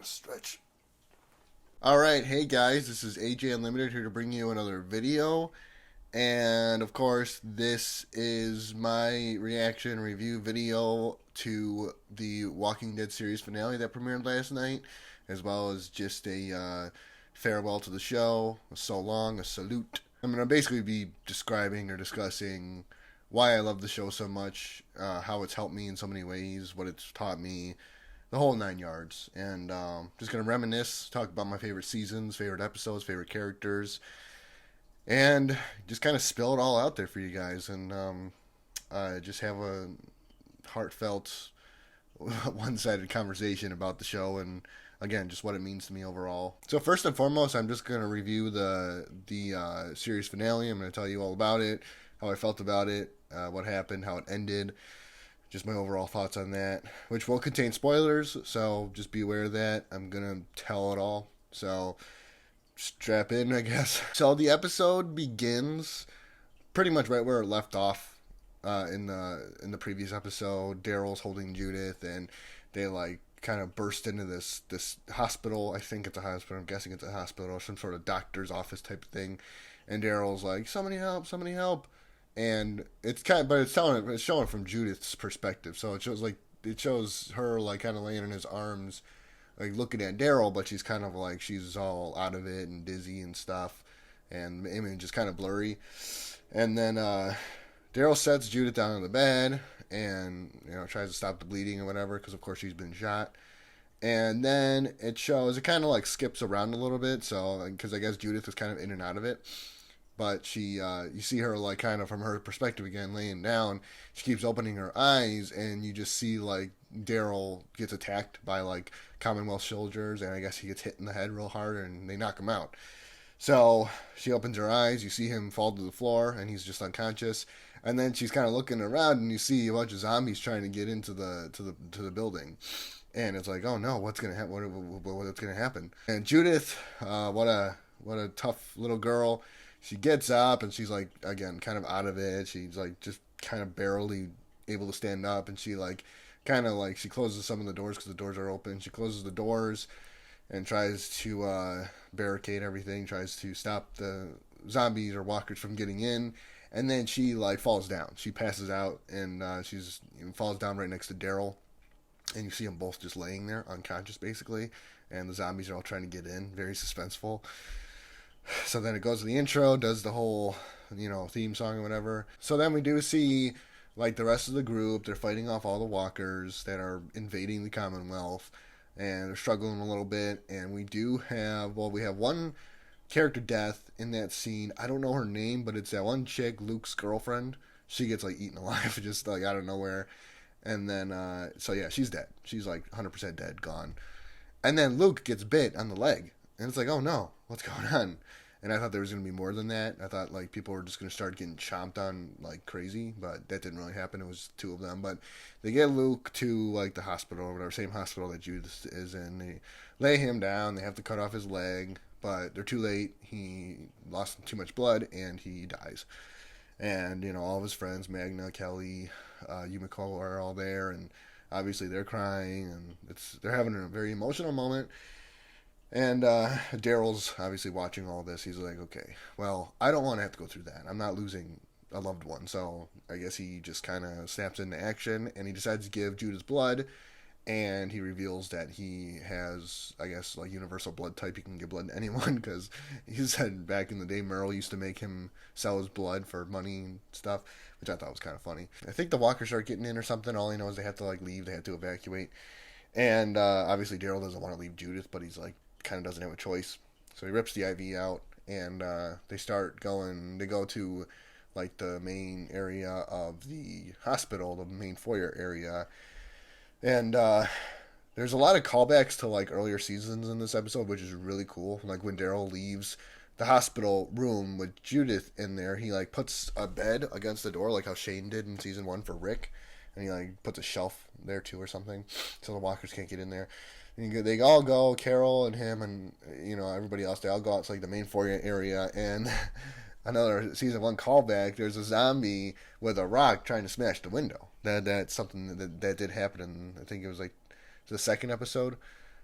Gotta stretch. Alright, hey guys, this is AJ Unlimited here to bring you another video. And of course, this is my reaction review video to the Walking Dead series finale that premiered last night, as well as just a farewell to the show, a so long, a salute. I'm going to basically be describing or discussing why I love the show so much, how it's helped me in so many ways, what it's taught me, the whole 9 yards. And just going to reminisce, talk about my favorite seasons, favorite episodes, favorite characters, and just kind of spill it all out there for you guys, and just have a heartfelt, one-sided conversation about the show, and again, just what it means to me overall. So first and foremost, I'm just going to review the series finale. I'm going to tell you all about it, how I felt about it, what happened, how it ended, just my overall thoughts on that, which will contain spoilers, so just be aware of that. I'm going to tell it all, so strap in, I guess. So the episode begins pretty much right where it left off in the previous episode. Daryl's holding Judith, and they like kind of burst into this hospital. I think it's a hospital. I'm guessing it's a hospital or some sort of doctor's office type of thing. And Daryl's like, "Somebody help! Somebody help!" And it's showing from Judith's perspective. So it shows her like kind of laying in his arms, like looking at Daryl, but she's kind of like she's all out of it and dizzy and stuff, and I mean just kind of blurry. And then Daryl sets Judith down on the bed and tries to stop the bleeding or whatever, because of course she's been shot. And then it kind of like skips around a little bit, so because I guess Judith was kind of in and out of it. But she, you see her like kind of from her perspective again, laying down. She keeps opening her eyes, and you just see like Daryl gets attacked by like Commonwealth soldiers, and I guess he gets hit in the head real hard, and they knock him out. So she opens her eyes. You see him fall to the floor, and he's just unconscious. And then she's kind of looking around, and you see a bunch of zombies trying to get into the building. And it's like, oh no, what's gonna happen? What's gonna happen? And Judith, what a tough little girl. She gets up, and she's like, again, kind of out of it. She's like just kind of barely able to stand up, and she like kind of like she closes some of the doors because the doors are open. She closes the doors and tries to barricade everything, tries to stop the zombies or walkers from getting in. And then she like falls down. She passes out, and she's falls down right next to Daryl. And you see them both just laying there, unconscious basically. And the zombies are all trying to get in. Very suspenseful. So then it goes to the intro, does the whole, theme song or whatever. So then we do see, like, the rest of the group. They're fighting off all the walkers that are invading the Commonwealth. And they're struggling a little bit. And we have one character death in that scene. I don't know her name, but it's that one chick, Luke's girlfriend. She gets, like, eaten alive just, like, out of nowhere. And then, so yeah, she's dead. She's, like, 100% dead, gone. And then Luke gets bit on the leg. And it's like, oh no, what's going on? And I thought there was going to be more than that. I thought like people were just going to start getting chomped on like crazy, but that didn't really happen. It was two of them. But they get Luke to like the hospital or whatever, same hospital that Judith is in. They lay him down. They have to cut off his leg, but they're too late. He lost too much blood and he dies. And all of his friends, Magna, Kelly, Yumiko, are all there, and obviously they're crying, and they're having a very emotional moment. And Daryl's obviously watching all this. He's like, okay, well, I don't want to have to go through that. I'm not losing a loved one. So I guess he just kind of snaps into action, and he decides to give Judith blood. And he reveals that he has, I guess, like universal blood type. He can give blood to anyone, because he said back in the day Merle used to make him sell his blood for money and stuff, which I thought was kind of funny. I think the walkers start getting in or something. All he knows is they have to like leave. They have to evacuate. And obviously Daryl doesn't want to leave Judith, but he's like, kind of doesn't have a choice. So he rips the IV out, and they go to like the main area of the hospital, the main foyer area. And there's a lot of callbacks to like earlier seasons in this episode, which is really cool. Like when Daryl leaves the hospital room with Judith in there, he like puts a bed against the door, like how Shane did in season 1 for Rick. And he like puts a shelf there too or something, so the walkers can't get in there. And they all go, Carol and him and everybody else. They all go out to like the main foyer area, and another season 1 callback. There's a zombie with a rock trying to smash the window. That's something that did happen in, I think it was like the second episode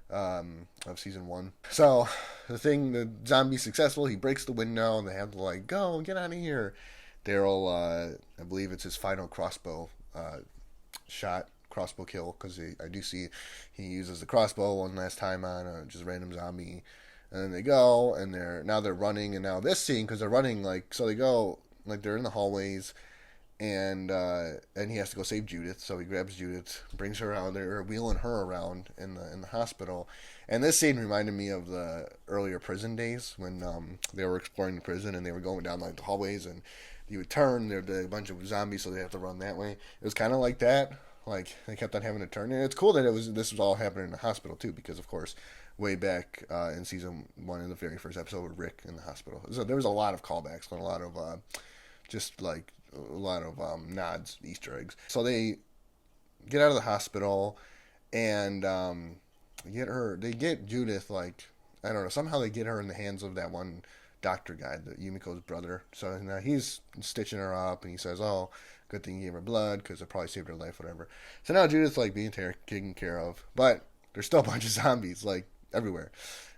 of season 1. So the zombie's successful. He breaks the window, and they have to like go get out of here. Daryl, I believe it's his final crossbow kill, because I do see he uses the crossbow one last time on a just random zombie, and then they go and they're running, and now this scene, because they're running like, so they go like they're in the hallways, and he has to go save Judith. So he grabs Judith, brings her out. They're wheeling her around in the hospital. And this scene reminded me of the earlier prison days when they were exploring the prison, and they were going down like the hallways, and you would turn. There'd be a bunch of zombies, so they have to run that way. It was kind of like that. Like they kept on having to turn, and it's cool that this was all happening in the hospital too, because of course, way back in season 1, in the very first episode with Rick in the hospital, so there was a lot of callbacks and a lot of just like a lot of nods, Easter eggs. So they get out of the hospital, and they get Judith, like, I don't know, somehow they get her in the hands of that one doctor guy, Yumiko's brother. So now he's stitching her up, and he says, "Oh, good thing you gave her blood, because it probably saved her life," whatever. So now Judith's like being taken care of, but there's still a bunch of zombies like everywhere,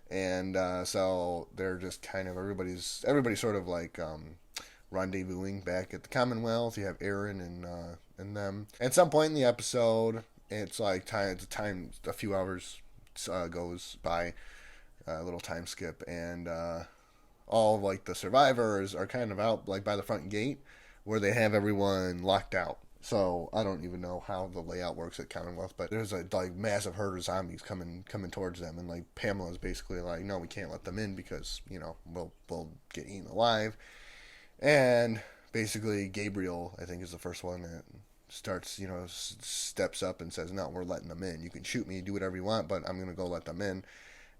and so they're just kind of everybody's sort of like rendezvousing back at the Commonwealth. You have Aaron and them. At some point in the episode, it's like a few hours goes by, a little time skip, and all of, like, the survivors are kind of out like by the front gate, where they have everyone locked out. So I don't even know how the layout works at Commonwealth, but there's a like massive herd of zombies coming towards them, and like Pamela's basically like, "No, we can't let them in, because we'll get eaten alive." And basically, Gabriel, I think, is the first one that starts, steps up and says, "No, we're letting them in. You can shoot me, do whatever you want, but I'm going to go let them in."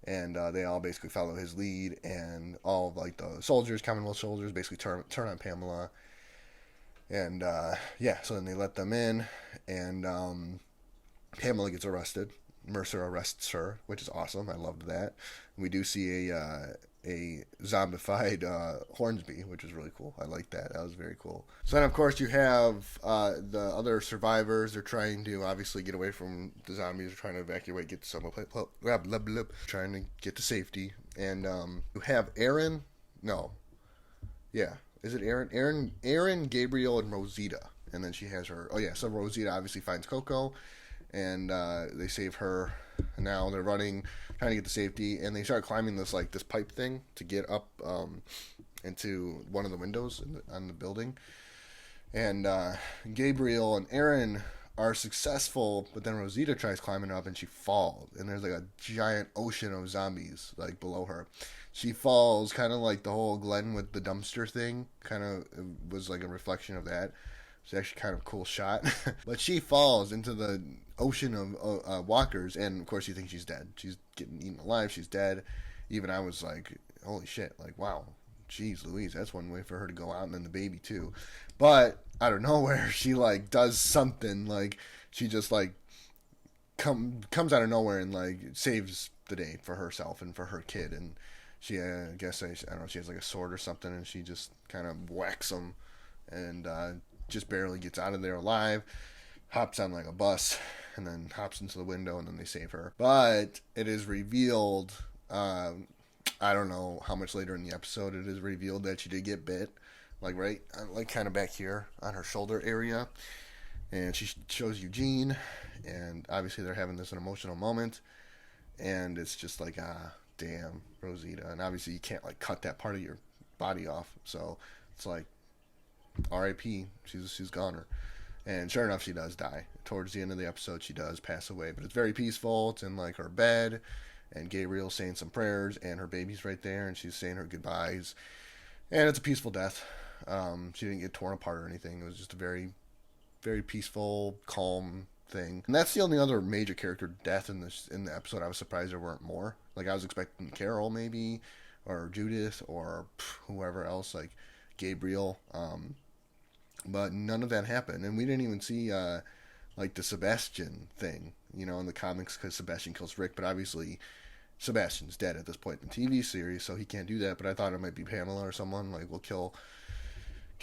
And they all basically follow his lead, and all of, like, the soldiers, Commonwealth soldiers, basically turn on Pamela. And, so then they let them in, and Pamela gets arrested. Mercer arrests her, which is awesome. I loved that. We do see a zombified Hornsby, which is really cool. I like that. That was very cool. So then, of course, you have the other survivors. They're trying to obviously get away from the zombies. They're trying to evacuate, get to somewhere, trying to get to safety. And you have Aaron. No, yeah, is it Aaron, Gabriel, and Rosita. And then she has her. Oh yeah, so Rosita obviously finds Coco, and they save her. And now they're running, trying to get to safety, and they start climbing this pipe thing to get up into one of the windows on the building. And Gabriel and Aaron are successful, but then Rosita tries climbing up, and she falls, and there's like a giant ocean of zombies like below her. She falls, kind of like the whole Glenn with the dumpster thing, kind of was like a reflection of that. It's actually kind of a cool shot. But she falls into the ocean of walkers, and of course you think she's dead. She's getting eaten alive. She's dead. Even I was like, holy shit, like, wow, jeez Louise, that's one way for her to go out, and then the baby too. But out of nowhere, she like does something, like she just like comes out of nowhere and like saves the day for herself and for her kid. And she, I don't know, she has like a sword or something, and she just kind of whacks him, and just barely gets out of there alive, hops on like a bus, and then hops into the window, and then they save her. But it is revealed, I don't know how much later in the episode, it is revealed that she did get bit, like right, like kind of back here on her shoulder area. And she shows Eugene, and obviously they're having this an emotional moment, and it's just like, damn, Rosita. And obviously you can't like cut that part of your body off, so it's like, R.I.P. She's goner. And sure enough, she does die. Towards the end of the episode, she does pass away. But it's very peaceful. It's in like her bed, and Gabriel's saying some prayers, and her baby's right there, and she's saying her goodbyes. And it's a peaceful death. She didn't get torn apart or anything. It was just a very, very peaceful, calm thing. And that's the only other major character death in the episode. I was surprised there weren't more. Like, I was expecting Carol maybe, or Judith, or whoever else, like Gabriel. But none of that happened, and we didn't even see like the Sebastian thing, in the comics, because Sebastian kills Rick. But obviously, Sebastian's dead at this point in the TV series, so he can't do that. But I thought it might be Pamela or someone like will kill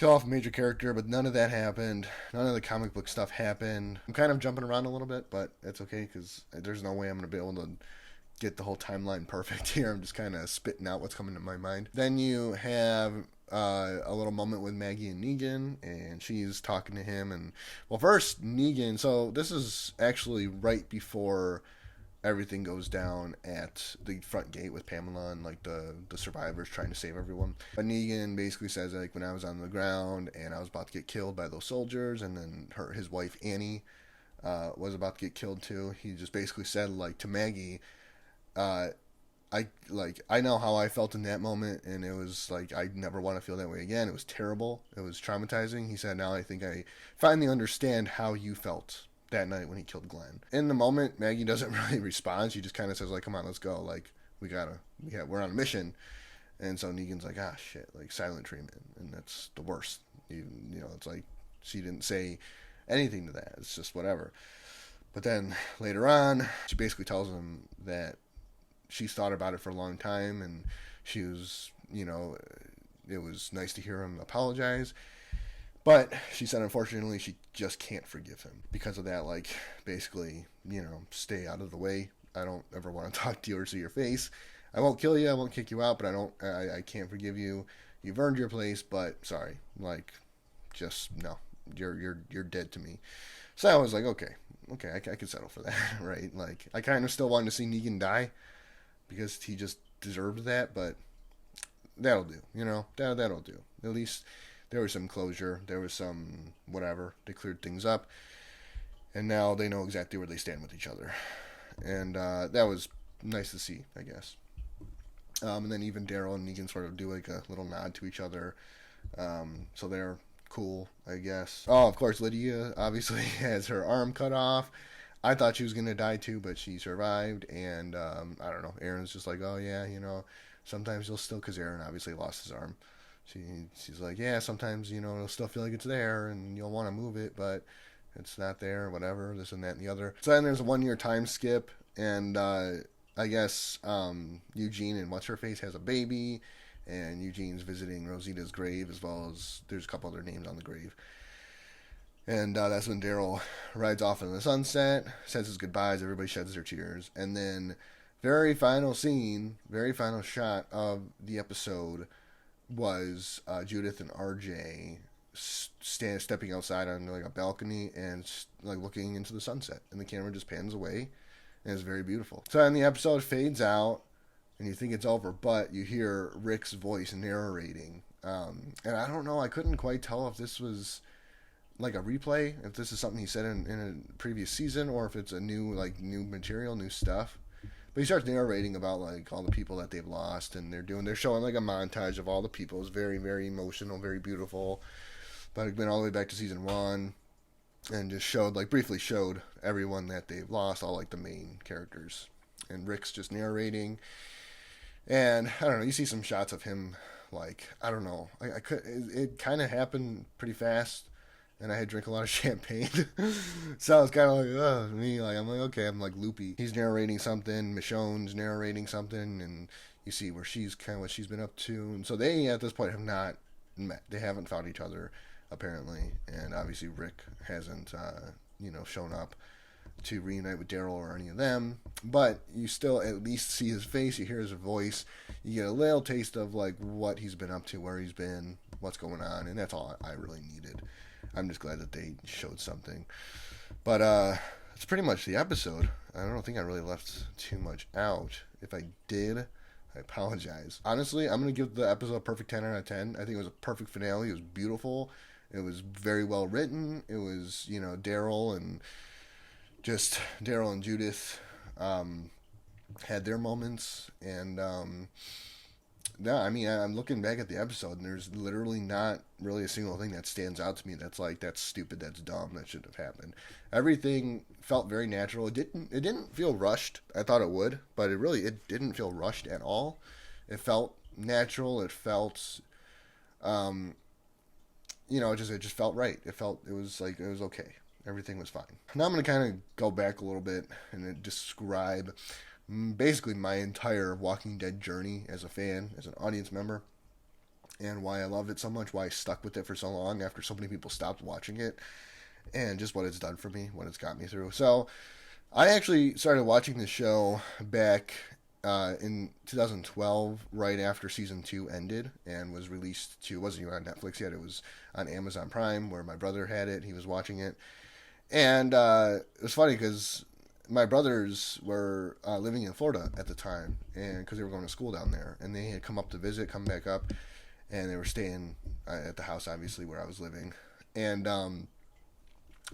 off a major character, but none of that happened. None of the comic book stuff happened. I'm kind of jumping around a little bit, but it's okay, because there's no way I'm going to be able to get the whole timeline perfect here. I'm just kind of spitting out what's coming to my mind. Then you have a little moment with Maggie and Negan, and she's talking to him. And well, first Negan. So this is actually right before everything goes down at the front gate with Pamela and like the survivors trying to save everyone. But Negan basically says like, when I was on the ground and I was about to get killed by those soldiers, and then his wife Annie was about to get killed too. He just basically said like to Maggie, I know how I felt in that moment, and it was like I never want to feel that way again. It was terrible. It was traumatizing. He said, now I think I finally understand how you felt that night when he killed Glenn. In the moment, Maggie doesn't really respond. She just kind of says like, come on, let's go. Like, we're on a mission. And so Negan's like, ah, shit, like silent treatment. And that's the worst. It's like she didn't say anything to that. It's just whatever. But then later on, she basically tells him that she's thought about it for a long time, and she was, it was nice to hear him apologize. But she said, unfortunately, she just can't forgive him because of that. Like, basically, stay out of the way. I don't ever want to talk to you or see your face. I won't kill you. I won't kick you out, but I can't forgive you. You've earned your place, but sorry. Like, just no. You're dead to me. So I was like, okay, I could settle for that, right? Like, I kind of still wanted to see Negan die because he just deserved that, but that'll do. That'll do. At least there was some closure. There was some whatever. They cleared things up. And now they know exactly where they stand with each other. And that was nice to see, I guess. And then even Daryl and Negan sort of do like a little nod to each other. So they're cool, I guess. Oh, of course, Lydia obviously has her arm cut off. I thought she was going to die too, but she survived. And I don't know. Aaron's just like, oh, yeah, sometimes you'll still, because Aaron obviously lost his arm. She's like, yeah, sometimes, it'll still feel like it's there and you'll want to move it, but it's not there, whatever, this and that and the other. So then there's a 1 year time skip, and I guess Eugene and What's-Her-Face has a baby, and Eugene's visiting Rosita's grave, as well as there's a couple other names on the grave. And that's when Daryl rides off in the sunset, says his goodbyes, everybody sheds their tears, and then very final scene, very final shot of the episode was Judith and RJ stepping outside on like a balcony and like looking into the sunset, and the camera just pans away, and it's very beautiful. So then the episode fades out, and you think it's over, but you hear Rick's voice narrating, and I don't know, I couldn't quite tell if this was like a replay, if this is something he said in a previous season, or if it's a new material, new stuff. But he starts narrating about like all the people that they've lost, and they're showing like a montage of all the people. It's very, very emotional, very beautiful. But it went all the way back to season 1, and just briefly showed everyone that they've lost, all like the main characters. And Rick's just narrating, and I don't know. You see some shots of him, like I don't know. It kind of happened pretty fast. And I had drank a lot of champagne. So I was kind of like, I'm like, okay, I'm like loopy. He's narrating something, Michonne's narrating something, and you see where she's kind of what she's been up to. And so they, at this point, have not met. They haven't found each other, apparently. And obviously Rick hasn't, shown up to reunite with Daryl or any of them. But you still at least see his face, you hear his voice, you get a little taste of like what he's been up to, where he's been, what's going on, and that's all I really needed. I'm just glad that they showed something. But it's pretty much the episode. I don't think I really left too much out. If I did, I apologize. Honestly, I'm going to give the episode a perfect 10 out of 10. I think it was a perfect finale. It was beautiful. It was very well written. It was, Daryl and Judith had their moments. And no, I mean, I'm looking back at the episode, and there's literally not really a single thing that stands out to me that's like, that's stupid, that's dumb, that shouldn't have happened. Everything felt very natural. It didn't feel rushed. I thought it would, but it didn't feel rushed at all. It felt natural. It felt, it just felt right. It was okay. Everything was fine. Now I'm going to kind of go back a little bit and describe basically my entire Walking Dead journey as a fan, as an audience member, and why I loved it so much, why I stuck with it for so long after so many people stopped watching it, and just what it's done for me, what it's got me through. So I actually started watching the show back in 2012, right after season two ended and was released to. It wasn't even on Netflix yet. It was on Amazon Prime, where my brother had it. He was watching it, and it was funny because my brothers were living in Florida at the time, and because they were going to school down there, and they had come up to visit, come back up, and they were staying at the house, obviously, where I was living, and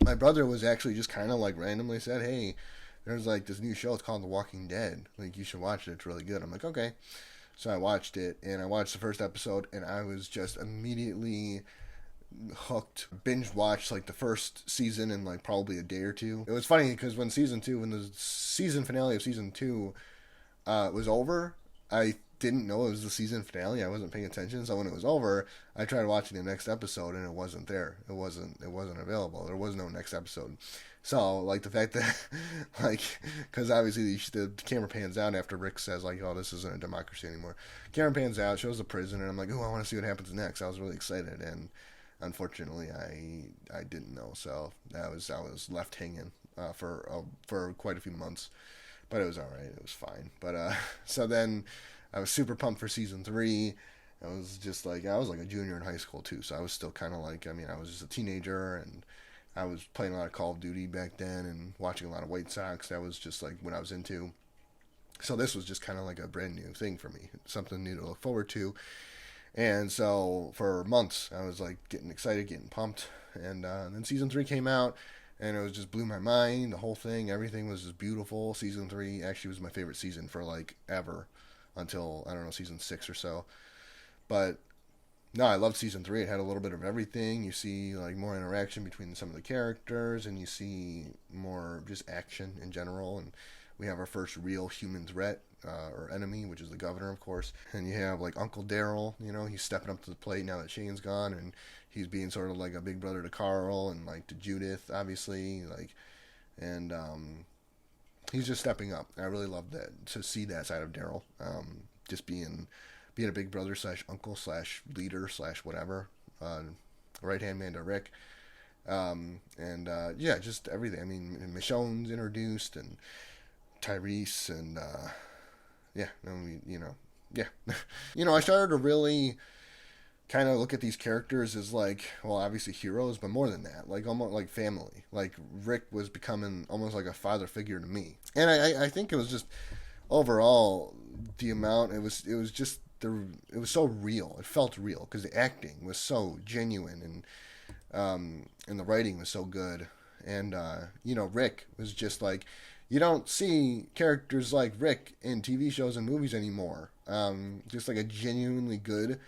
my brother was actually just kind of like randomly said, "Hey, there's like this new show. It's called The Walking Dead. Like you should watch it. It's really good." I'm like, "Okay." So I watched it, and I watched the first episode, and I was just immediately hooked. Binge watched like the first season in like probably a day or two. It was funny because when the season finale of season two was over, I didn't know it was the season finale. I wasn't paying attention, so when it was over, I tried watching the next episode, and it wasn't there. It wasn't available. There was no next episode. So like the fact that like because obviously the camera pans out after Rick says like, "Oh, this isn't a democracy anymore." Camera pans out, shows the prison, and I'm like, "Oh, I want to see what happens next." I was really excited, and unfortunately, I didn't know, so I was left hanging for quite a few months, but it was all right. It was fine. But so then I was super pumped for season three. I was like a junior in high school too, so I was still kind of like, I mean, I was just a teenager, and I was playing a lot of Call of Duty back then and watching a lot of White Sox. That was just like what I was into. So this was just kind of like a brand new thing for me, something new to look forward to. And so for months, I was like getting excited, getting pumped. And then season three came out, and it was just blew my mind. The whole thing, everything was just beautiful. Season three actually was my favorite season for like ever until, I don't know, season six or so. But no, I loved season three. It had a little bit of everything. You see like more interaction between some of the characters, and you see more just action in general. And we have our first real human threat or enemy, which is the governor, of course. And you have like Uncle Daryl. He's stepping up to the plate now that Shane's gone, and he's being sort of like a big brother to Carl and like to Judith, obviously. And he's just stepping up. I really love that, to see that side of Daryl, just being a big brother slash uncle slash leader slash whatever, right hand man to Rick, and yeah, just everything. I mean, Michonne's introduced, and Tyrese, and yeah, I mean, yeah, I started to really kind of look at these characters as like, well, obviously heroes, but more than that, like almost like family. Like Rick was becoming almost like a father figure to me, and I think it was just overall the amount it was just it was so real. It felt real because the acting was so genuine, and the writing was so good. And Rick was just like, you don't see characters like Rick in TV shows and movies anymore. Just like a genuinely good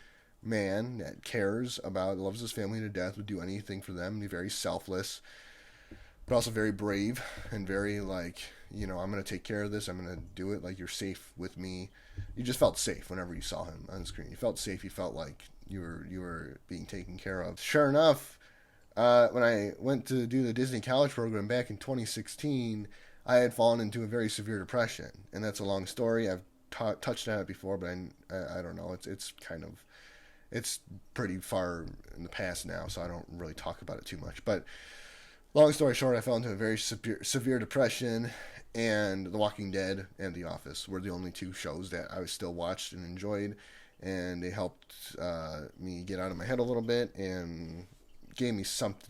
man that cares about, loves his family to death, would do anything for them, be very selfless, but also very brave and very like, I'm going to take care of this. I'm going to do it. Like, you're safe with me. You just felt safe whenever you saw him on screen. You felt safe. You felt like you were being taken care of. Sure enough, when I went to do the Disney College program back in 2016, I had fallen into a very severe depression, and that's a long story. I've touched on it before, but I don't know. It's pretty far in the past now, so I don't really talk about it too much. But long story short, I fell into a very severe depression, and The Walking Dead and The Office were the only two shows that I still watched and enjoyed, and they helped me get out of my head a little bit and gave me something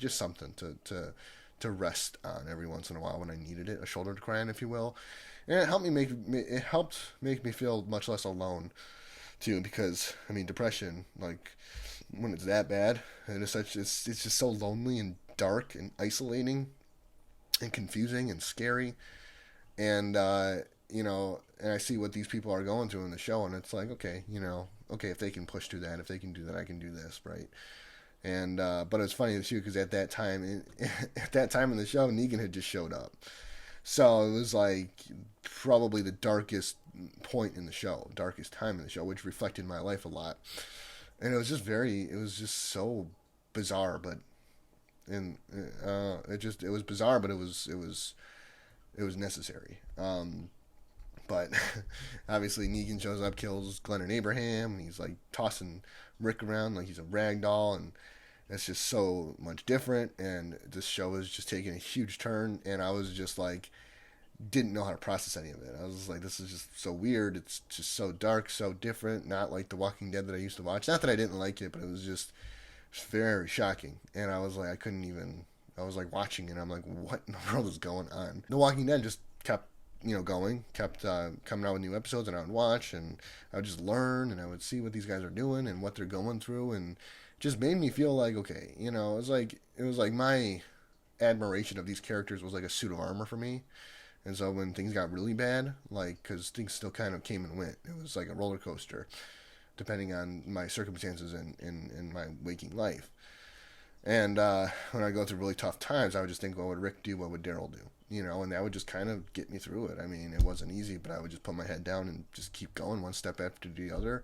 to rest on every once in a while when I needed it, a shoulder to cry on, if you will. And it helped make me feel much less alone too, because I mean, depression, like when it's that bad, and it's just so lonely and dark and isolating and confusing and scary. And and I see what these people are going through in the show, and it's like, okay, okay, if they can push through that, if they can do that, I can do this, right? And but it's funny too, because at that time, at that time in the show, Negan had just showed up, so it was like probably the darkest point in the show, darkest time in the show, which reflected my life a lot. And it was just so bizarre, but and it was bizarre, but it was necessary. But obviously Negan shows up, kills Glenn and Abraham, and he's like tossing Rick around like he's a rag doll, and it's just so much different. And this show is just taking a huge turn, and I was just like, didn't know how to process any of it. I was just like, this is just so weird. It's just so dark, so different. Not like The Walking Dead that I used to watch. Not that I didn't like it, but it was just very shocking. And I was like, I couldn't even. I was like watching it. I'm like, what in the world is going on? The Walking Dead just kept, going, kept coming out with new episodes, and I would watch, and I would just learn, and I would see what these guys are doing and what they're going through, and just made me feel like, okay, it was like my admiration of these characters was like a suit of armor for me. And so when things got really bad, like, because things still kind of came and went, it was like a roller coaster, depending on my circumstances in my waking life. And when I go through really tough times, I would just think, what would Rick do? What would Daryl do? And that would just kind of get me through it. I mean, it wasn't easy, but I would just put my head down and just keep going one step after the other.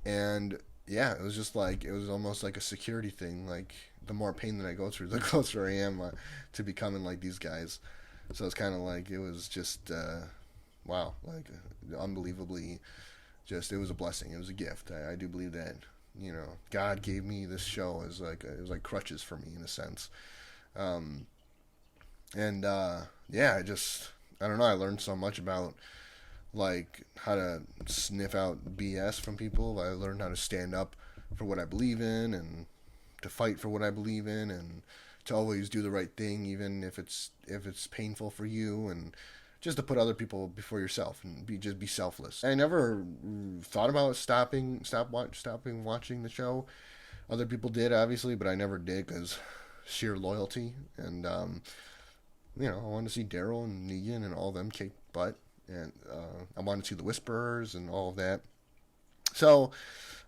And yeah, it was just like, it was almost like a security thing. Like, the more pain that I go through, the closer I am to becoming like these guys. So it's kind of like, it was just, wow, like, unbelievably, just, it was a blessing. It was a gift. I do believe that, God gave me this show as like, it was like crutches for me in a sense. Um, and, yeah, I don't know, I learned so much about, like, how to sniff out BS from people. I learned how to stand up for what I believe in, and to fight for what I believe in, and to always do the right thing, even if it's painful for you, and just to put other people before yourself, and just be selfless. I never thought about stopping watching the show. Other people did, obviously, but I never did because sheer loyalty, and I wanted to see Daryl and Negan and all them kick butt, and I wanted to see the Whisperers and all of that. So,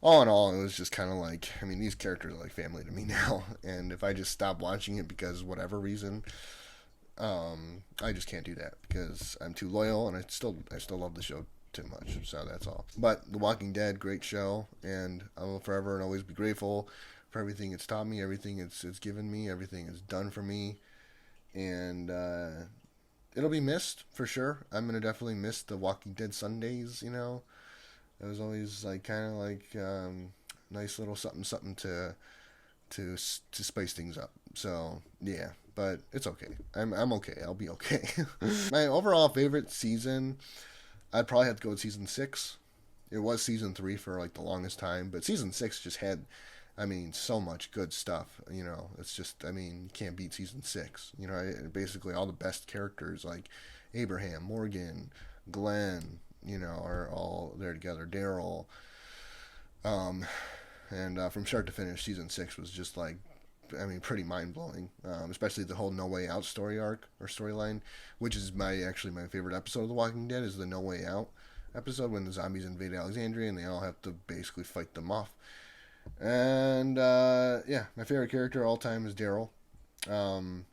all in all, it was just kind of like, I mean, these characters are like family to me now, and if I just stop watching it because whatever reason, I just can't do that because I'm too loyal, and I still love the show too much. So that's all. But The Walking Dead, great show, and I will forever and always be grateful for everything it's taught me, everything it's given me, everything it's done for me, and it'll be missed for sure. I'm gonna definitely miss the Walking Dead Sundays. It was always like kind of like nice little something something to spice things up. So yeah, but it's okay. I'm okay. I'll be okay. My overall favorite season, I'd probably have to go with season 6. It was season 3 for like the longest time, but season 6 just had, I mean, so much good stuff. It's just, I mean, you can't beat season 6. Basically all the best characters like Abraham, Morgan, Glenn, are all there together. Daryl, um, and from start to finish, season 6 was just like, I mean, pretty mind blowing. Especially the whole No Way Out story arc or storyline, which is actually my favorite episode of The Walking Dead, is the No Way Out episode when the zombies invade Alexandria and they all have to basically fight them off. And yeah, my favorite character all time is Daryl. Um,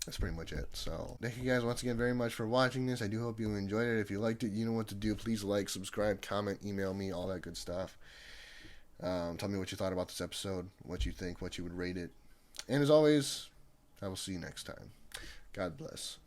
that's pretty much it. So thank you guys once again very much for watching this. I do hope you enjoyed it. If you liked it, you know what to do. Please like, subscribe, comment, email me, all that good stuff. Tell me what you thought about this episode, what you think, what you would rate it. And as always, I will see you next time. God bless.